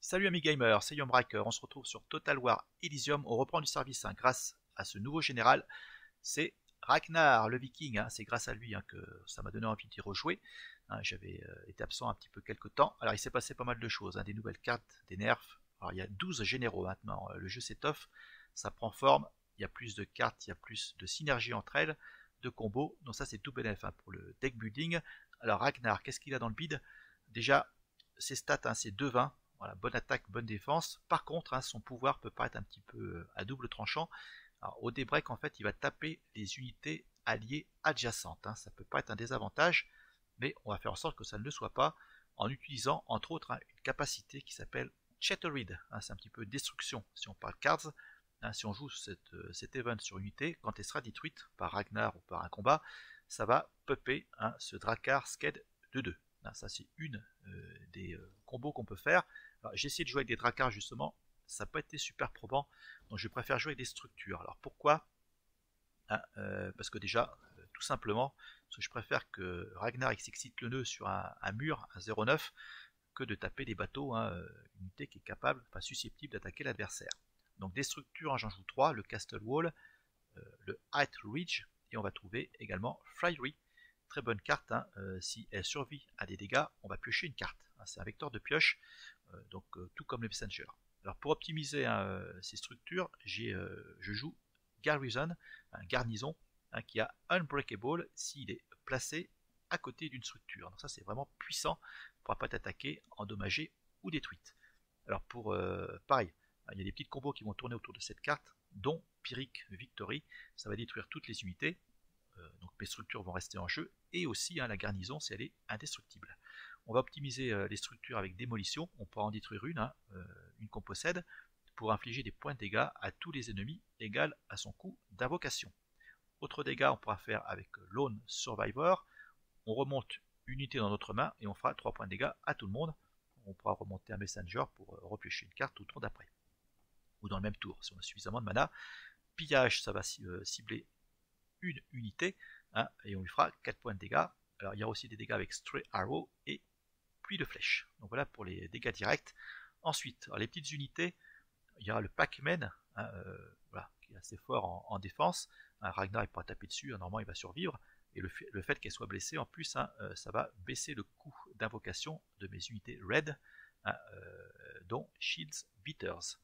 Salut amis gamers, c'est Yombraker, on se retrouve sur Total War Elysium, on reprend du service grâce à ce nouveau général, c'est Ragnar le Viking, c'est grâce à lui que ça m'a donné envie d'y rejouer, j'avais été absent un petit peu quelques temps, alors il s'est passé pas mal de choses, des nouvelles cartes, des nerfs, alors il y a 12 généraux maintenant, le jeu s'étoffe, ça prend forme, il y a plus de cartes, il y a plus de synergie entre elles, de combos, donc ça c'est tout bénef pour le deck building. Alors Ragnar, qu'est-ce qu'il a dans le bid? Déjà, ses stats c'est 2-20. Voilà, bonne attaque, bonne défense. Par contre, son pouvoir peut paraître un petit peu à double tranchant. Alors, au débreak, en fait, il va taper les unités alliées adjacentes. Ça peut pas être un désavantage, mais on va faire en sorte que ça ne le soit pas en utilisant, entre autres, une capacité qui s'appelle Shattered. C'est un petit peu destruction si on parle cards. Si on joue cet event sur une unité, quand elle sera détruite par Ragnar ou par un combat, ça va popper ce Drakkar Sked de 2. Ça, c'est une des combos qu'on peut faire. J'ai essayé de jouer avec des Drakkars justement, ça n'a pas été super probant, donc je préfère jouer avec des structures. Alors pourquoi? Parce que déjà, tout simplement, parce que je préfère que Ragnar s'excite le nœud sur un mur, un 0,9, que de taper des bateaux, une unité qui est capable, pas susceptible d'attaquer l'adversaire. Donc des structures, j'en joue 3, le Castle Wall, le Height Ridge, et on va trouver également Friary. Très bonne carte, si elle survit à des dégâts, on va piocher une carte. C'est un vecteur de pioche, donc tout comme le Messenger. Alors pour optimiser ces structures, je joue Garrison, un garnison, qui a Unbreakable s'il est placé à côté d'une structure. Donc ça c'est vraiment puissant, ne pourra pas être attaqué, endommagé ou détruite. Alors pour pareil, il y a des petites combos qui vont tourner autour de cette carte, dont Pyrrhic Victory, ça va détruire toutes les unités, donc mes structures vont rester en jeu, et aussi la garnison si elle est indestructible. On va optimiser les structures avec démolition, on pourra en détruire une qu'on possède, pour infliger des points de dégâts à tous les ennemis égal à son coût d'invocation. Autre dégâts on pourra faire avec Lone Survivor, on remonte une unité dans notre main et on fera 3 points de dégâts à tout le monde. On pourra remonter un Messenger pour repiocher une carte au tour d'après, ou dans le même tour si on a suffisamment de mana. Pillage, ça va cibler une unité, et on lui fera 4 points de dégâts. Alors il y a aussi des dégâts avec Stray Arrow et pluie de flèches. Donc voilà pour les dégâts directs. Ensuite, les petites unités, il y aura le Pac-Man, voilà, qui est assez fort en défense. Ragnar il pourra taper dessus, normalement il va survivre. Et le fait qu'elle soit blessée, en plus, ça va baisser le coût d'invocation de mes unités Red, dont Shields Beaters.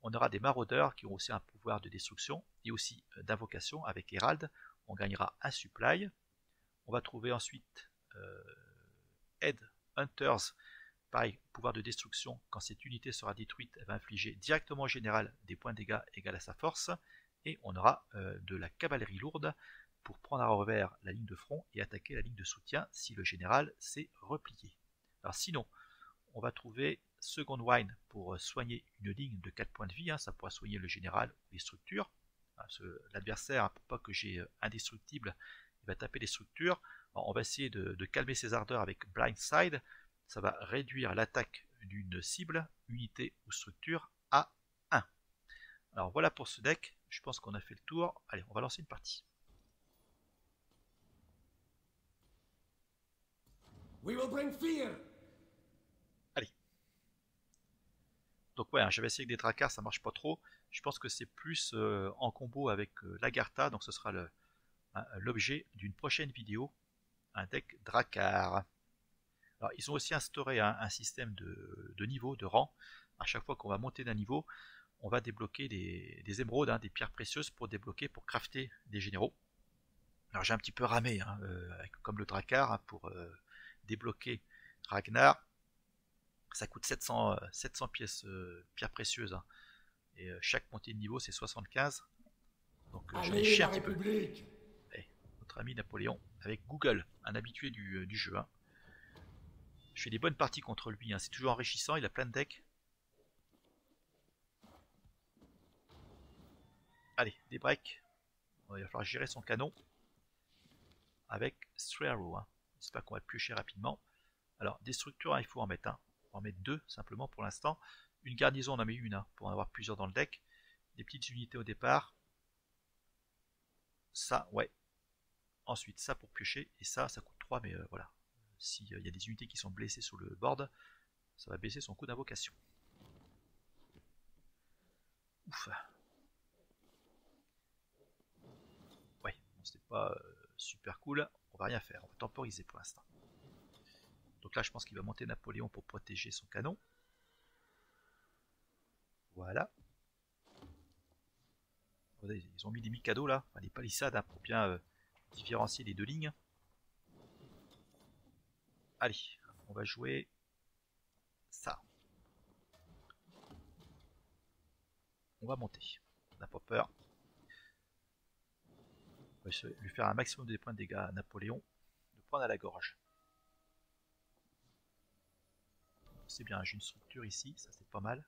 On aura des maraudeurs qui ont aussi un pouvoir de destruction et aussi d'invocation avec Herald. On gagnera un supply. On va trouver ensuite Head Hunters, pareil, pouvoir de destruction. Quand cette unité sera détruite, elle va infliger directement au général des points de dégâts égal à sa force. Et on aura de la cavalerie lourde pour prendre à revers la ligne de front et attaquer la ligne de soutien si le général s'est replié. Alors sinon, on va trouver Second Wine pour soigner une ligne de 4 points de vie, ça pourra soigner le général ou les structures. L'adversaire, pour pas que j'ai indestructible, il va taper les structures. Alors, on va essayer de calmer ses ardeurs avec Blindside, ça va réduire l'attaque d'une cible, unité ou structure à 1. Alors voilà pour ce deck, je pense qu'on a fait le tour. Allez, on va lancer une partie. We will bring fear. Allez. Donc ouais, j'avais essayé avec des Drakkars, ça marche pas trop. Je pense que c'est plus en combo avec l'Agartha, donc ce sera l'objet d'une prochaine vidéo, un deck Drakkar. Alors ils ont aussi instauré un système de niveau, de rang. À chaque fois qu'on va monter d'un niveau, on va débloquer des émeraudes, des pierres précieuses pour débloquer, pour crafter des généraux. Alors j'ai un petit peu ramé, comme le Drakkar, pour débloquer Ragnar. Ça coûte 700 pièces pierres précieuses, et chaque montée de niveau c'est 75. Donc j'en ai Allez, chié un la petit peu. République. Et notre ami Napoléon avec Google, un habitué du jeu. Je fais des bonnes parties contre lui, c'est toujours enrichissant, il a plein de decks. Allez, des breaks. Il va falloir gérer son canon avec Stray Arrow. J'espère qu'on va le piocher rapidement. Alors, des structures, il faut en mettre un. On va en mettre 2 simplement pour l'instant. Une garnison, on en met une pour en avoir plusieurs dans le deck. Des petites unités au départ. Ça, ouais. Ensuite, ça pour piocher. Et ça coûte 3, mais s'il y a des unités qui sont blessées sur le board, ça va baisser son coût d'invocation. Ouf. Ouais, bon, c'était pas super cool. On va rien faire, on va temporiser pour l'instant. Donc là, je pense qu'il va monter Napoléon pour protéger son canon. Voilà. Ils ont mis des micados là, enfin, les palissades, hein, pour bien différencier les deux lignes. Allez, on va jouer ça. On va monter. On n'a pas peur. On va lui faire un maximum de points de dégâts à Napoléon. De prendre à la gorge. C'est bien, j'ai une structure ici, ça c'est pas mal.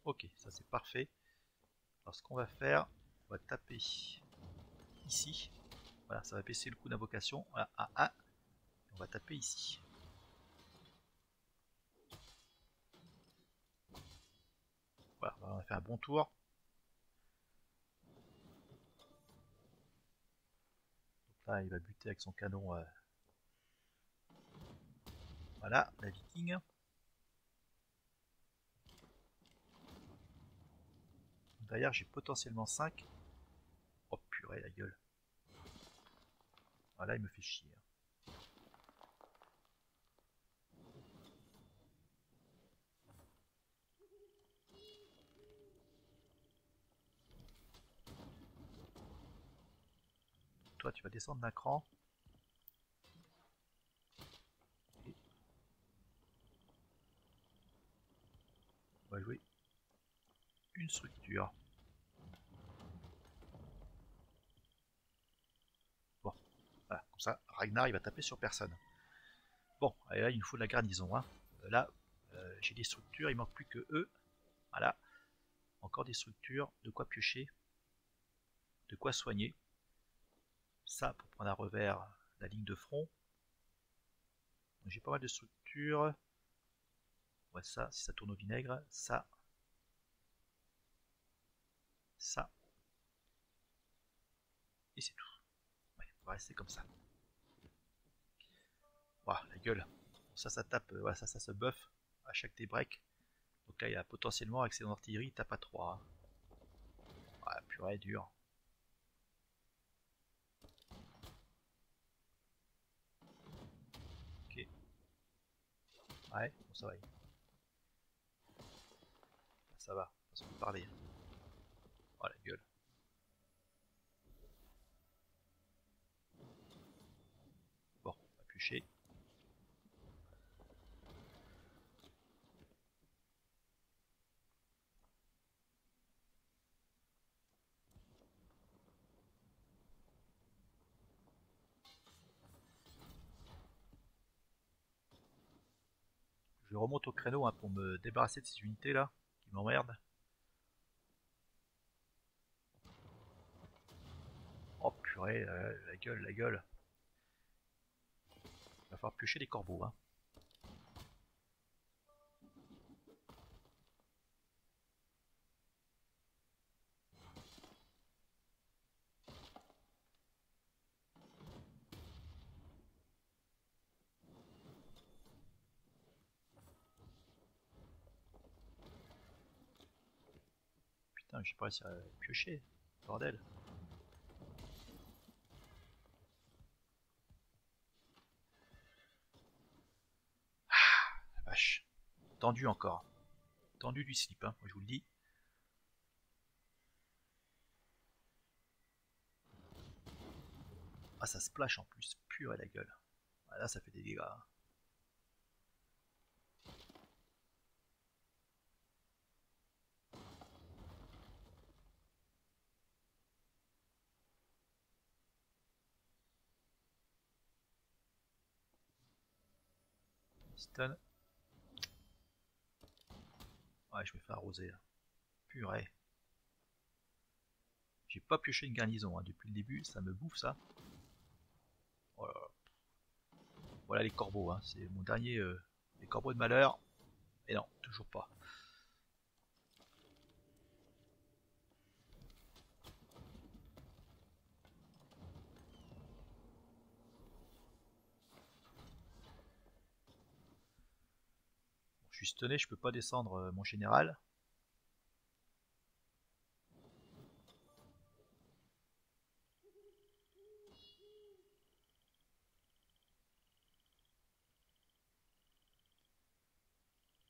Ok, ça c'est parfait. Alors ce qu'on va faire, on va taper ici. Voilà, ça va baisser le coût d'invocation. Voilà, à 1. On va taper ici. Voilà, on a fait un bon tour. Donc là, il va buter avec son canon. Voilà, la viking. Derrière, j'ai potentiellement 5. Oh purée, la gueule. Voilà, il me fait chier. Toi, tu vas descendre d'un cran. Et on va jouer une structure. Bon, voilà, comme ça, Ragnar, il va taper sur personne. Bon, et là, il nous faut de la garnison. Hein. Là, j'ai des structures, il manque plus que eux. Voilà, encore des structures, de quoi piocher, de quoi soigner. Ça, pour prendre à revers la ligne de front. J'ai pas mal de structures. Ouais, ça, si ça tourne au vinaigre. Ça. Ça. Et c'est tout. Ouais, on va rester comme ça. Voilà, la gueule. Ça tape. Voilà, ça se buff à chaque débreak. Donc là, il y a potentiellement, avec ses artillerie, il tape à 3. Ouais, purée, dur. Ok. Ouais, bon, ça va. Ça va, on va parler. Oh la gueule. Bon, on va piocher. Je remonte au créneau hein, pour me débarrasser de ces unités là qui m'emmerdent. Oh purée, la gueule, la gueule. Il va falloir piocher les corbeaux. Hein. Putain, j'ai pas réussi à piocher. Bordel. La vache. Tendu encore. Tendu du slip, hein, moi je vous le dis. Ah, ça splash en plus. Purée la gueule. Ah, là, ça fait des dégâts. Hein. Stun. Ouais, je me fais arroser là. Purée. J'ai pas pioché une garnison hein, depuis le début, ça me bouffe ça. Oh là là. Voilà les corbeaux, hein. C'est mon dernier. Les corbeaux de malheur. Et non, toujours pas. suis stunné, je peux pas descendre mon général.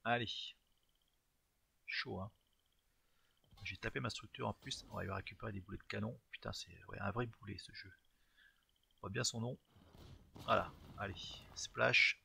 Allez. Chaud, hein. J'ai tapé ma structure en plus. On va récupérer des boulets de canon. Putain, c'est ouais, un vrai boulet ce jeu. On voit bien son nom. Voilà. Allez. Splash.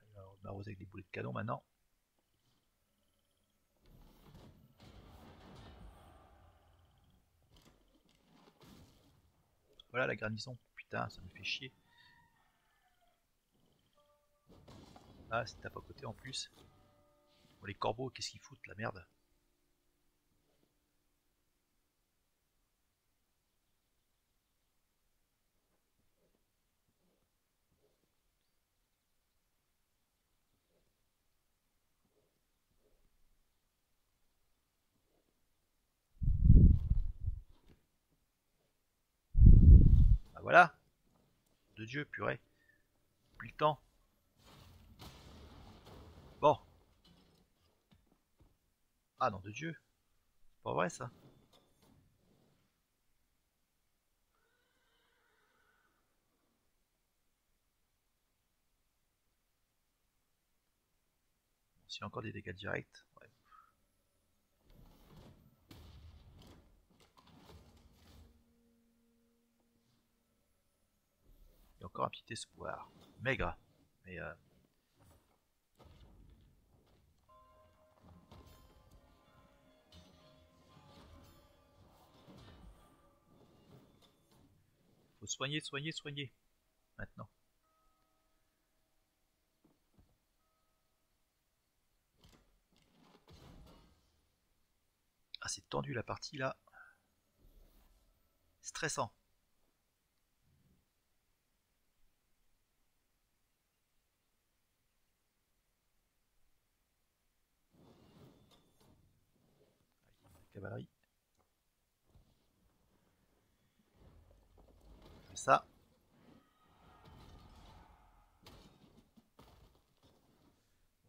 On va arroser avec des boulets de canon maintenant. Voilà la garnison. Putain, ça me fait chier. Ah, c'est tape à côté en plus. Bon, les corbeaux, qu'est-ce qu'ils foutent, la merde. Ah voilà. De Dieu, purée. Plus le temps. Bon. Ah non, de Dieu. C'est pas vrai ça. S'il y a encore des dégâts directs. Ouais. Il y a encore un petit espoir. Maigre. Mais faut soigner, soigner, soigner. Maintenant. Ah, c'est tendu la partie là. Stressant. Cavalerie. Je fais ça.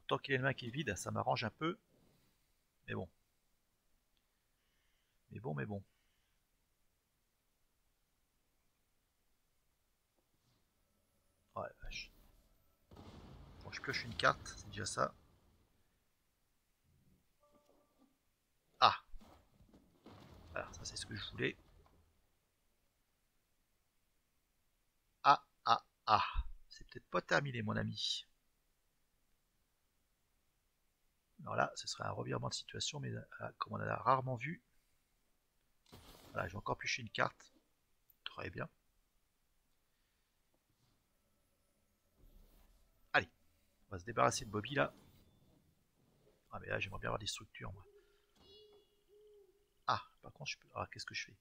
Tant qu'il y a une main qui est vide, ça m'arrange un peu. Mais bon. Mais bon, mais bon. Oh la vache. Bon, je pioche une carte, c'est déjà ça. Ah, voilà, ça c'est ce que je voulais. Ah, ah, ah. C'est peut-être pas terminé, mon ami. Alors là, ce serait un revirement de situation, mais comme on a rarement vu. Voilà, je vais encore piocher une carte. Très bien. Allez, on va se débarrasser de Bobby là. Ah, mais là, j'aimerais bien avoir des structures, moi. Ah, par contre, je peux. Ah, qu'est-ce que je fais?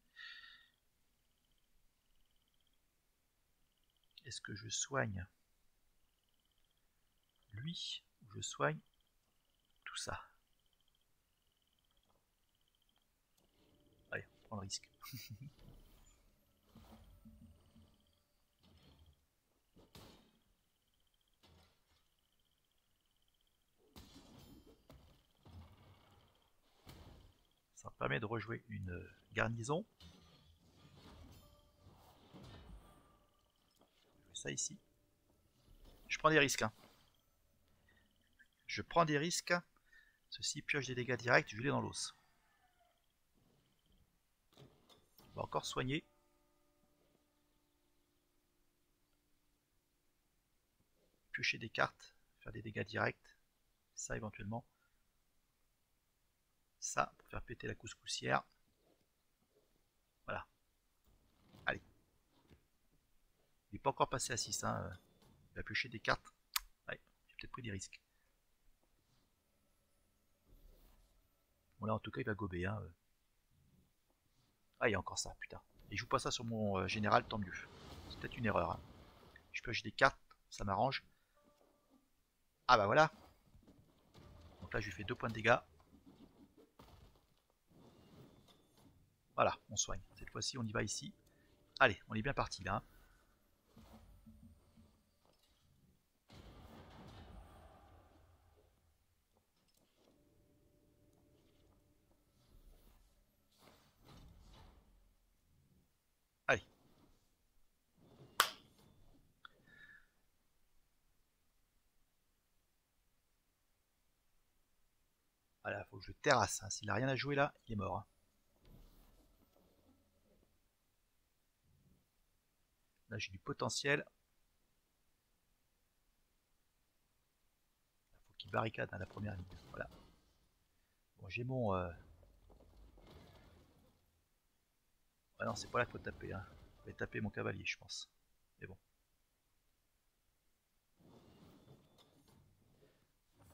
Est-ce que je soigne lui ou je soigne tout ça? Allez, on prend le risque. Ça me permet de rejouer une garnison. Je fais ça ici. Je prends des risques. Hein. Je prends des risques. Ceci pioche des dégâts directs, je l'ai dans l'os. On va encore soigner. Piocher des cartes, faire des dégâts directs. Ça éventuellement. Ça pour faire péter la couscoussière. Voilà. Allez. Il n'est pas encore passé à 6. Hein. Il va piocher des cartes. Ouais, j'ai peut-être pris des risques. Bon là en tout cas il va gober. Ah il y a encore ça, putain. Et je joue pas ça sur mon général, tant mieux. C'est peut-être une erreur. Hein. Je pioche des cartes, ça m'arrange. Ah bah voilà. Donc là je lui fais 2 points de dégâts. Voilà, on soigne. Cette fois-ci on y va ici. Allez, on est bien parti là. Hein. Allez. Voilà, faut que je le terrasse. Hein. S'il a rien à jouer là, il est mort. Hein. Là j'ai du potentiel. Faut qu'il barricade hein, la première ligne. Voilà. Bon, j'ai mon. Ah non, c'est pas là qu'il faut taper. Hein. Je vais taper mon cavalier, je pense. Mais bon.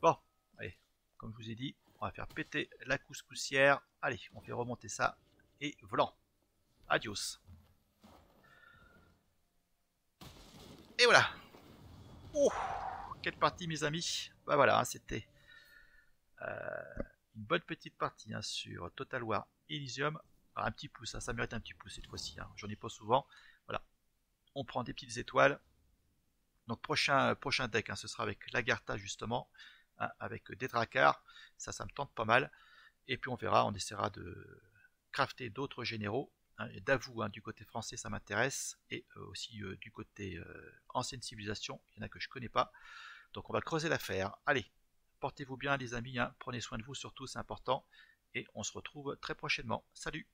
Bon, allez. Comme je vous ai dit, on va faire péter la couscoussière. Allez, on fait remonter ça. Et volant. Adios. Et voilà. Oh, quelle partie, mes amis. Bah voilà, hein, c'était une bonne petite partie hein, sur Total War Elysium. Alors, un petit pouce, hein, ça mérite un petit pouce cette fois-ci. Hein. J'en ai pas souvent. Voilà. On prend des petites étoiles. Donc prochain deck, hein, ce sera avec Lagartha justement, hein, avec des Dracars. Ça me tente pas mal. Et puis on verra, on essaiera de crafter d'autres généraux. Hein, d'avoue, hein, du côté français, ça m'intéresse. Et aussi du côté ancienne civilisation, il y en a que je connais pas. Donc on va creuser l'affaire. Allez, portez-vous bien les amis, hein, prenez soin de vous surtout, c'est important. Et on se retrouve très prochainement. Salut!